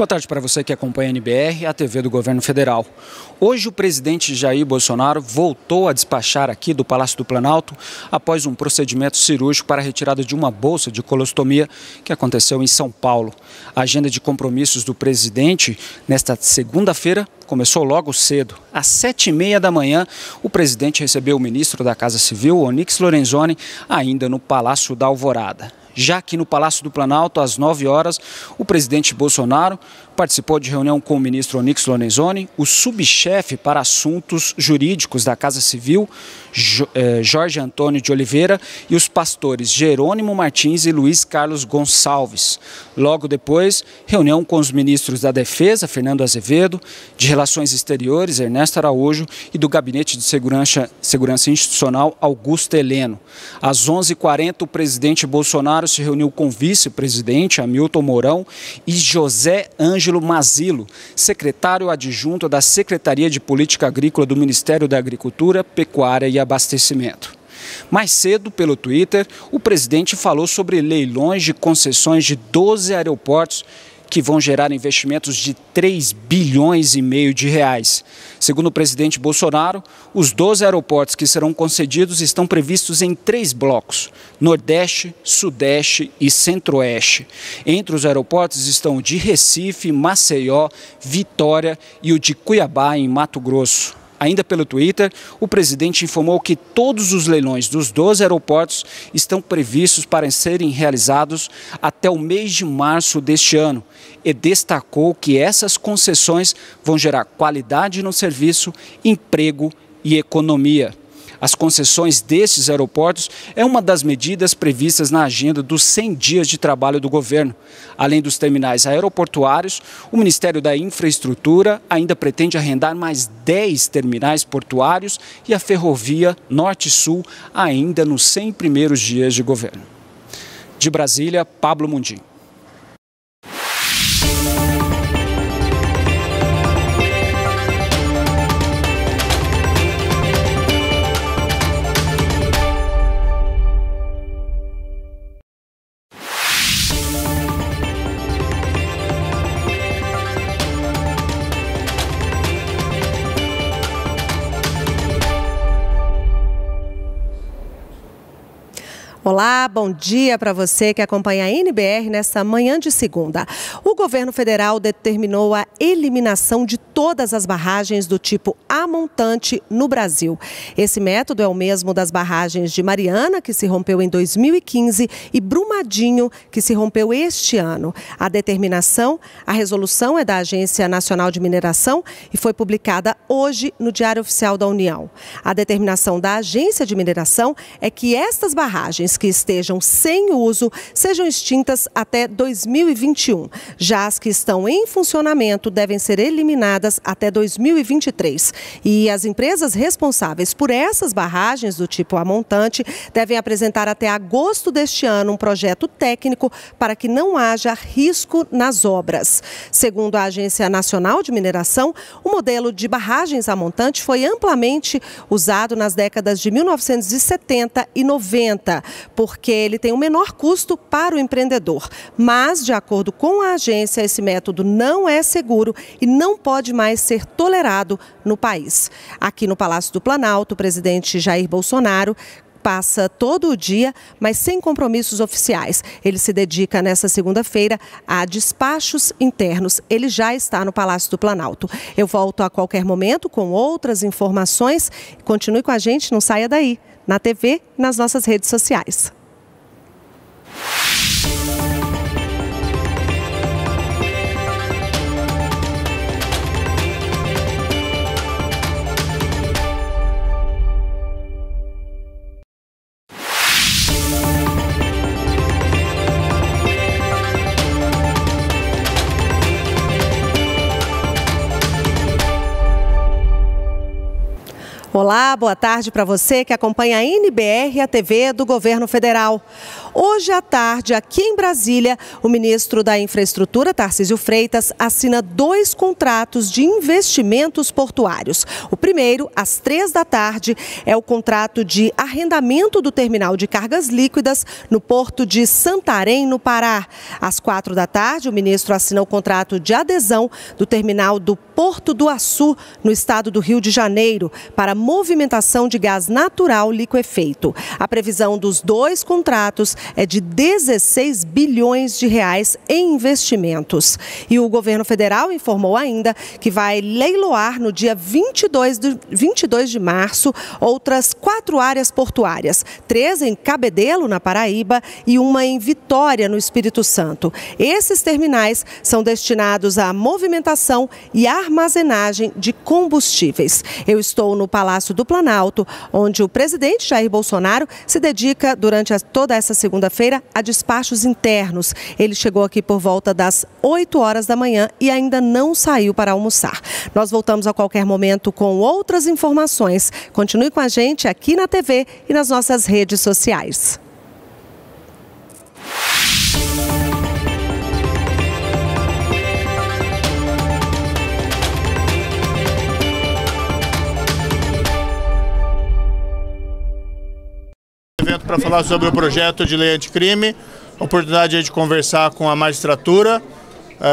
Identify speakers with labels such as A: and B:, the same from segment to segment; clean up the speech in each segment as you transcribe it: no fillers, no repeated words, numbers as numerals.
A: Boa tarde para você que acompanha a NBR, a TV do Governo Federal. Hoje o presidente Jair Bolsonaro voltou a despachar aqui do Palácio do Planalto após um procedimento cirúrgico para a retirada de uma bolsa de colostomia que aconteceu em São Paulo. A agenda de compromissos do presidente nesta segunda-feira começou logo cedo. Às 7h30 da manhã, o presidente recebeu o ministro da Casa Civil, Onyx Lorenzoni, ainda no Palácio da Alvorada. Já aqui no Palácio do Planalto, às 9 horas, o presidente Bolsonaro participou de reunião com o ministro Onyx Lorenzoni, o subchefe para assuntos jurídicos da Casa Civil, Jorge Antônio de Oliveira, e os pastores Jerônimo Martins e Luiz Carlos Gonçalves. Logo depois, reunião com os ministros da Defesa, Fernando Azevedo, de Relações Exteriores, Ernesto Araújo, e do Gabinete de Segurança Institucional, Augusto Heleno. Às 11h40, o presidente Bolsonaro se reuniu com o vice-presidente Hamilton Mourão e José Ângelo Mazilo, secretário adjunto da Secretaria de Política Agrícola do Ministério da Agricultura, Pecuária e Abastecimento. Mais cedo, pelo Twitter, o presidente falou sobre leilões de concessões de 12 aeroportos que vão gerar investimentos de 3,5 bilhões de reais. Segundo o presidente Bolsonaro, os 12 aeroportos que serão concedidos estão previstos em 3 blocos: Nordeste, Sudeste e Centro-Oeste. Entre os aeroportos estão o de Recife, Maceió, Vitória e o de Cuiabá, em Mato Grosso. Ainda pelo Twitter, o presidente informou que todos os leilões dos 12 aeroportos estão previstos para serem realizados até o mês de março deste ano e destacou que essas concessões vão gerar qualidade no serviço, emprego e economia. As concessões destes aeroportos é uma das medidas previstas na agenda dos 100 dias de trabalho do governo. Além dos terminais aeroportuários, o Ministério da Infraestrutura ainda pretende arrendar mais 10 terminais portuários e a ferrovia Norte-Sul ainda nos 100 primeiros dias de governo. De Brasília, Pablo Mundim.
B: Olá, bom dia para você que acompanha a NBR nesta manhã de segunda. O governo federal determinou a eliminação de todas as barragens do tipo A montante no Brasil. Esse método é o mesmo das barragens de Mariana, que se rompeu em 2015, e Brumadinho, que se rompeu este ano. A determinação, a resolução é da Agência Nacional de Mineração e foi publicada hoje no Diário Oficial da União. A determinação da Agência de Mineração é que estas barragens que estejam sem uso sejam extintas até 2021. Já as que estão em funcionamento devem ser eliminadas até 2023. E as empresas responsáveis por essas barragens do tipo A montante devem apresentar até agosto deste ano um projeto técnico para que não haja risco nas obras. Segundo a Agência Nacional de Mineração, o modelo de barragens A montante foi amplamente usado nas décadas de 1970 e 90. Porque ele tem um menor custo para o empreendedor. Mas, de acordo com a agência, esse método não é seguro e não pode mais ser tolerado no país. Aqui no Palácio do Planalto, o presidente Jair Bolsonaro passa todo o dia, mas sem compromissos oficiais. Ele se dedica nessa segunda-feira a despachos internos. Ele já está no Palácio do Planalto. Eu volto a qualquer momento com outras informações. Continue com a gente, não saia daí. Na TV e nas nossas redes sociais. Olá, boa tarde para você que acompanha a NBR, a TV do Governo Federal. Hoje à tarde, aqui em Brasília, o ministro da Infraestrutura, Tarcísio Freitas, assina 2 contratos de investimentos portuários. O primeiro, às 3 da tarde, é o contrato de arrendamento do terminal de cargas líquidas no porto de Santarém, no Pará. Às 4 da tarde, o ministro assina o contrato de adesão do terminal do Porto do Açu, no estado do Rio de Janeiro, para movimentação de gás natural liquefeito. A previsão dos 2 contratos é de 16 bilhões de reais em investimentos. E o governo federal informou ainda que vai leiloar no dia 22 de março outras 4 áreas portuárias, 3 em Cabedelo, na Paraíba, e uma em Vitória, no Espírito Santo. Esses terminais são destinados à movimentação e armazenagem de combustíveis. Eu estou no Palácio do Planalto, onde o presidente Jair Bolsonaro se dedica durante toda essa segunda-feira a despachos internos. Ele chegou aqui por volta das 8 horas da manhã e ainda não saiu para almoçar. Nós voltamos a qualquer momento com outras informações. Continue com a gente aqui na TV e nas nossas redes sociais.
C: Evento para falar sobre o projeto de lei anticrime, oportunidade de conversar com a magistratura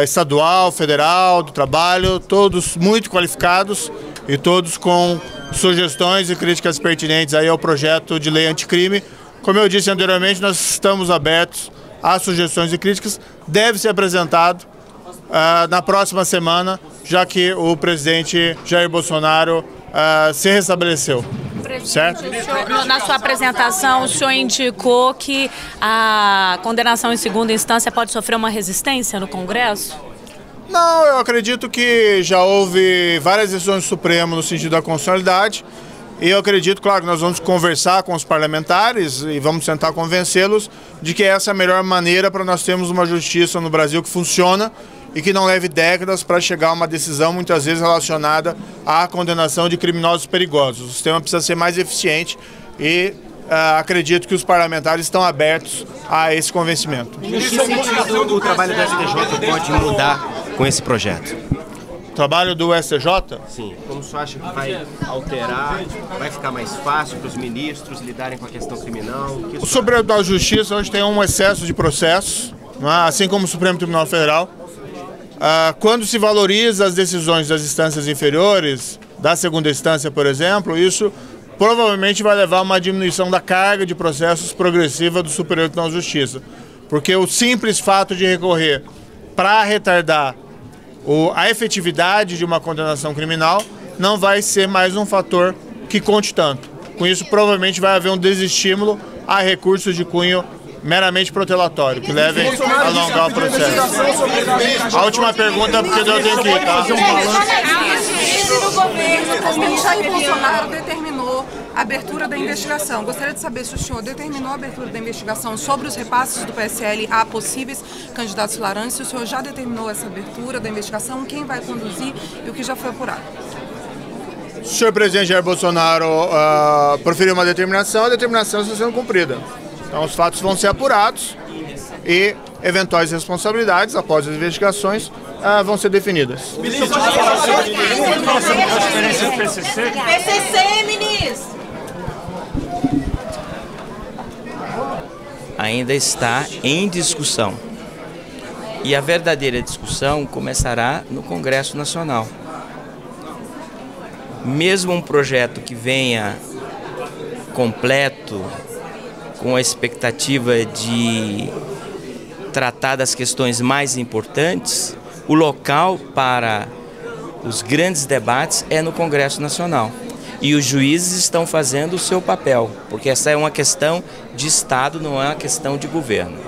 C: estadual, federal, do trabalho, todos muito qualificados e todos com sugestões e críticas pertinentes aí ao projeto de lei anticrime. Como eu disse anteriormente, nós estamos abertos a sugestões e críticas, deve ser apresentado na próxima semana, já que o presidente Jair Bolsonaro se restabeleceu. Certo?
D: Na sua apresentação, o senhor indicou que a condenação em segunda instância pode sofrer uma resistência no Congresso?
C: Não, eu acredito que já houve várias decisões do Supremo no sentido da constitucionalidade e eu acredito, claro, que nós vamos conversar com os parlamentares e vamos tentar convencê-los de que essa é a melhor maneira para nós termos uma justiça no Brasil que funciona e que não leve décadas para chegar a uma decisão muitas vezes relacionada à condenação de criminosos perigosos. O sistema precisa ser mais eficiente e acredito que os parlamentares estão abertos a esse convencimento.
E: Em que sentido o trabalho do STJ pode mudar com esse projeto?
C: O trabalho do STJ?
E: Sim. Como você acha que vai alterar, vai ficar mais fácil para os ministros lidarem com a questão criminal?
C: O Supremo Tribunal de Justiça hoje tem um excesso de processos, assim como o Supremo Tribunal Federal. Quando se valoriza as decisões das instâncias inferiores, da segunda instância, por exemplo, isso provavelmente vai levar a uma diminuição da carga de processos progressiva do Superior Tribunal de Justiça. Porque o simples fato de recorrer para retardar a efetividade de uma condenação criminal não vai ser mais um fator que conte tanto. Com isso, provavelmente vai haver um desestímulo a recursos de cunho meramente protelatório, que levem a alongar o processo. A última pergunta, porque eu tenho que ir, tá?
F: O presidente Jair Bolsonaro determinou a abertura da investigação. Gostaria de saber se o senhor determinou a abertura da investigação sobre os repasses do PSL a possíveis candidatos laranjas, se o senhor já determinou essa abertura da investigação, quem vai conduzir e o que já foi apurado.
C: Se o senhor presidente Jair Bolsonaro proferiu uma determinação, a determinação está sendo cumprida. Então os fatos vão ser apurados e eventuais responsabilidades após as investigações vão ser definidas.
D: PCC, ministro!
G: Ainda está em discussão. E a verdadeira discussão começará no Congresso Nacional. Mesmo um projeto que venha completo, com a expectativa de tratar das questões mais importantes, o local para os grandes debates é no Congresso Nacional. E os juízes estão fazendo o seu papel, porque essa é uma questão de Estado, não é uma questão de governo.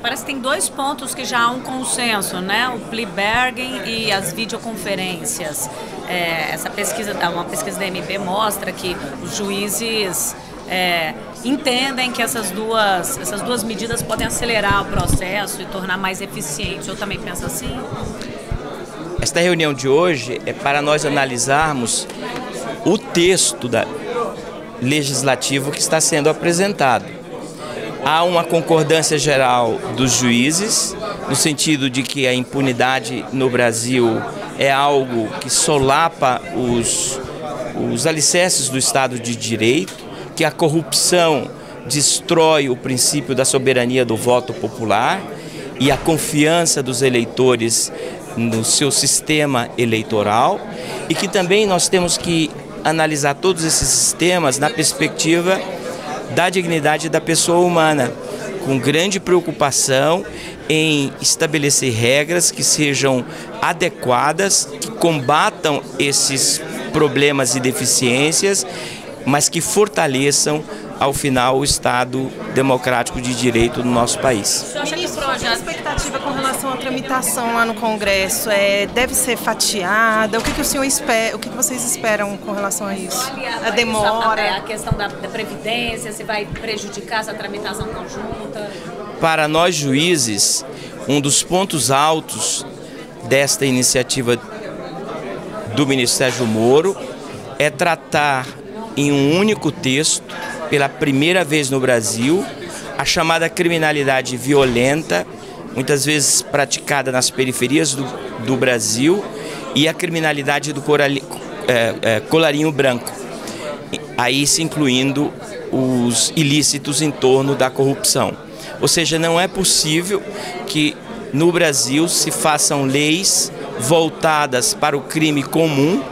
D: Parece que tem 2 pontos que já há um consenso, né? O plea bargain e as videoconferências. Essa pesquisa, uma pesquisa da MB mostra que os juízes entendem que essas duas medidas podem acelerar o processo e tornar mais eficiente. O senhor também pensa assim?
G: Esta reunião de hoje é para nós analisarmos o texto legislativo que está sendo apresentado. Há uma concordância geral dos juízes, no sentido de que a impunidade no Brasil é algo que solapa os alicerces do Estado de Direito, que a corrupção destrói o princípio da soberania do voto popular e a confiança dos eleitores no seu sistema eleitoral, e que também nós temos que analisar todos esses sistemas na perspectiva da dignidade da pessoa humana, com grande preocupação em estabelecer regras que sejam adequadas, que combatam esses problemas e deficiências, mas que fortaleçam, ao final, o Estado democrático de direito no nosso país.
H: Ministro, a expectativa com relação à tramitação lá no Congresso deve ser fatiada? O que o senhor espera? O que vocês esperam com relação a isso? A demora?
D: A questão da Previdência, se vai prejudicar essa tramitação conjunta?
G: Para nós juízes, um dos pontos altos desta iniciativa do ministro Sérgio Moro é tratar em um único texto, pela primeira vez no Brasil, a chamada criminalidade violenta, muitas vezes praticada nas periferias do Brasil, e a criminalidade do colarinho branco, aí se incluindo os ilícitos em torno da corrupção. Ou seja, não é possível que no Brasil se façam leis voltadas para o crime comum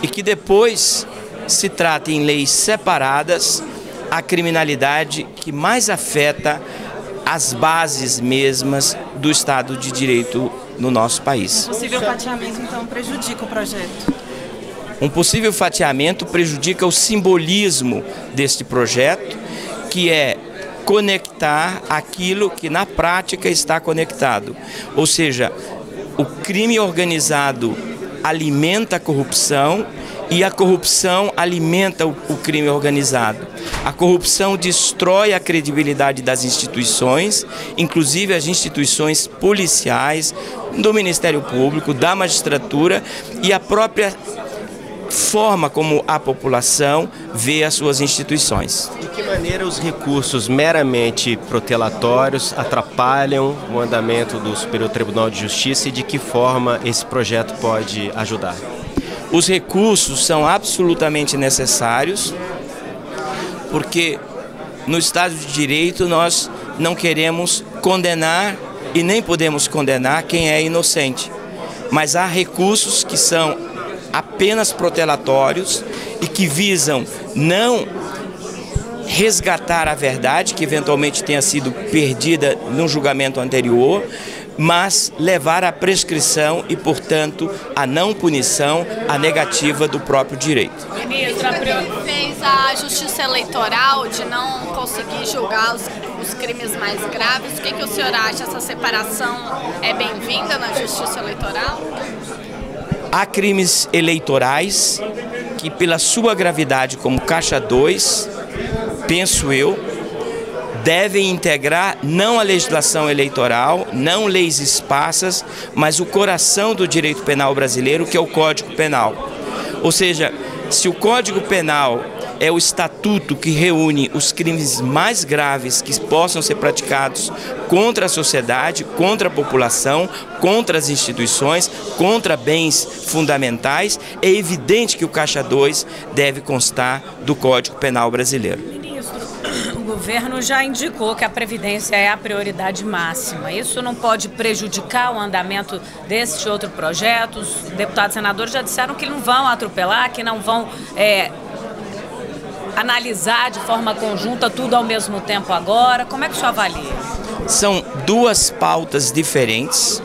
G: e que depois se tratem leis separadas a criminalidade que mais afeta as bases mesmas do Estado de Direito no nosso país.
H: Um possível fatiamento, então, prejudica o projeto?
G: Um possível fatiamento prejudica o simbolismo deste projeto, que é conectar aquilo que na prática está conectado. Ou seja, o crime organizado alimenta a corrupção e a corrupção alimenta o crime organizado. A corrupção destrói a credibilidade das instituições, inclusive as instituições policiais, do Ministério Público, da magistratura e a própria forma como a população vê as suas instituições.
E: De que maneira os recursos meramente protelatórios atrapalham o andamento do Superior Tribunal de Justiça e de que forma esse projeto pode ajudar?
G: Os recursos são absolutamente necessários, porque no Estado de Direito nós não queremos condenar e nem podemos condenar quem é inocente. Mas há recursos que são apenas protelatórios e que visam não resgatar a verdade, que eventualmente tenha sido perdida num julgamento anterior, mas levar à prescrição e, portanto, à não punição, à negativa do próprio direito.
I: Ministra, fez a Justiça Eleitoral de não conseguir julgar os crimes mais graves. O que o senhor acha? Essa separação é bem-vinda na Justiça Eleitoral?
G: Há crimes eleitorais que, pela sua gravidade, como Caixa 2, penso eu, devem integrar não a legislação eleitoral, não leis esparsas, mas o coração do direito penal brasileiro, que é o Código Penal. Ou seja, se o Código Penal é o estatuto que reúne os crimes mais graves que possam ser praticados contra a sociedade, contra a população, contra as instituições, contra bens fundamentais, é evidente que o Caixa 2 deve constar do Código Penal brasileiro.
D: O governo já indicou que a Previdência é a prioridade máxima. Isso não pode prejudicar o andamento deste outro projeto? Os deputados e senadores já disseram que não vão atropelar, que não vão analisar de forma conjunta tudo ao mesmo tempo agora. Como é que o senhor avalia?
G: São duas pautas diferentes,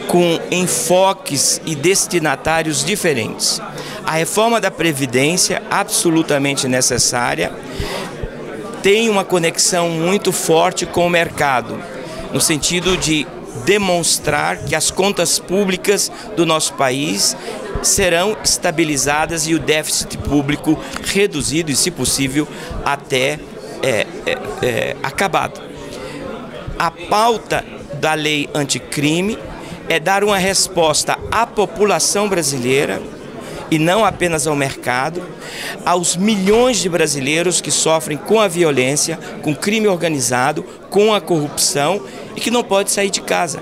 G: com enfoques e destinatários diferentes. A reforma da Previdência, absolutamente necessária, tem uma conexão muito forte com o mercado, no sentido de demonstrar que as contas públicas do nosso país serão estabilizadas e o déficit público reduzido e, se possível, até acabado. A pauta da lei anticrime é dar uma resposta à população brasileira e não apenas ao mercado, aos milhões de brasileiros que sofrem com a violência, com o crime organizado, com a corrupção e que não pode sair de casa.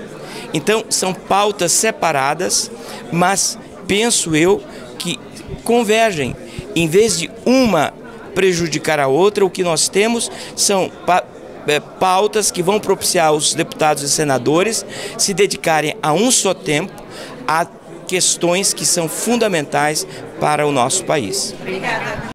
G: Então, são pautas separadas, mas penso eu que convergem. Em vez de uma prejudicar a outra, o que nós temos são pautas que vão propiciar os deputados e senadores se dedicarem a um só tempo a questões que são fundamentais para o nosso país.
H: Obrigada.